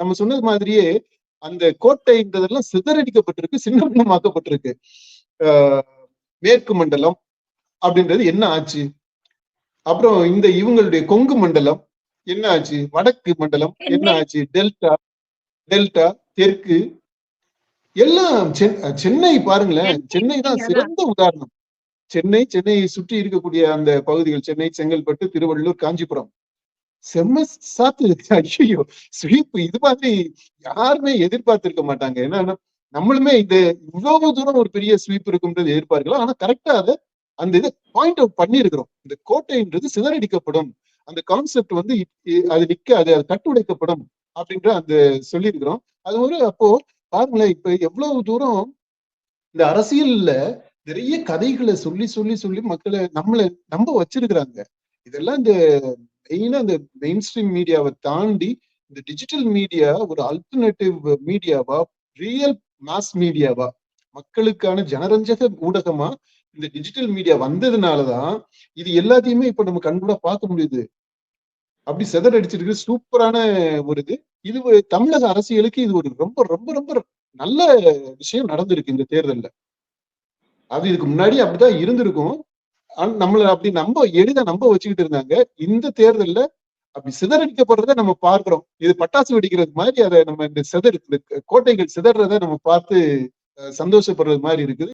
நம்ம சொன்னது மாதிரியே அந்த கோட்டைன்றதெல்லாம் சிதறடிக்கப்பட்டிருக்கு, சின்னமாக்கப்பட்டிருக்கு. மேற்கு மண்டலம் அப்படின்றது என்ன ஆச்சு? அப்புறம் இந்த இவங்களுடைய கொங்கு மண்டலம் என்ன ஆச்சு? வடக்கு மண்டலம் என்ன ஆச்சு? டெல்டா, டெல்டா, தெற்கு எல்லாம் சென்னை பாருங்களேன். சென்னை தான் சிறந்த உதாரணம். சென்னையை சுற்றி இருக்கக்கூடிய அந்த பகுதிகள், சென்னை, செங்கல்பட்டு, திருவள்ளூர், காஞ்சிபுரம் செம்ம சாத்து. ஐயோ, ஸ்வீப் இது மாதிரி யாருமே எதிர்பார்த்திருக்க மாட்டாங்க. ஏன்னா நம்மளுமே இது இவ்வளவு தூரம் ஒரு பெரிய ஸ்வீப் இருக்கும்ன்றது எதிர்பார்க்கலாம். ஆனா கரெக்டா அதை அந்த இதை பாயிண்ட் அவுட் பண்ணி இருக்கிறோம். இந்த கோட்டைன்றது சிதறடிக்கப்படும், அந்த கான்செப்ட் வந்து அது நிக்காது, அது கட்டுடைக்கப்படும் அப்படின்ற அந்த சொல்லியிருக்கிறோம். அது ஒரு அப்போ பாருங்களேன், இப்ப எவ்வளவு தூரம் இந்த அரசியல்ல நிறைய கதைகளை சொல்லி சொல்லி சொல்லி மக்களை நம்மளை நம்ப வச்சிருக்கிறாங்க. இதெல்லாம் இந்த மெயினா இந்த மெயின் ஸ்ட்ரீம் மீடியாவை தாண்டி இந்த டிஜிட்டல் மீடியா ஒரு அல்டர்னேட்டிவ் மீடியாவா, ரியல் மாஸ் மீடியாவா, மக்களுக்கான ஜனரஞ்சக ஊடகமா இந்த டிஜிட்டல் மீடியா வந்ததுனாலதான் இது எல்லாத்தையுமே இப்ப நம்ம கண்கூட பார்க்க முடியுது. அப்படி சிதறடிச்சிருக்கு. சூப்பரான ஒரு இது தமிழக அரசியலுக்கு இது ஒரு ரொம்ப ரொம்ப ரொம்ப நல்ல விஷயம் நடந்திருக்கு இந்த தேர்தல்ல. அது இதுக்கு முன்னாடி அப்படிதான் இருந்திருக்கும். நம்மள அப்படி எளிதா நம்ப வச்சுக்கிட்டு இருந்தாங்க. இந்த தேர்தல்ல அப்படி சிதறடிக்கப்படுறத நம்ம பார்க்கிறோம். இது பட்டாசு வெடிக்கிறது மாதிரி அதை நம்ம இந்த கோட்டைகள் சிதறத நம்ம பார்த்து சந்தோஷப்படுறது மாதிரி இருக்குது.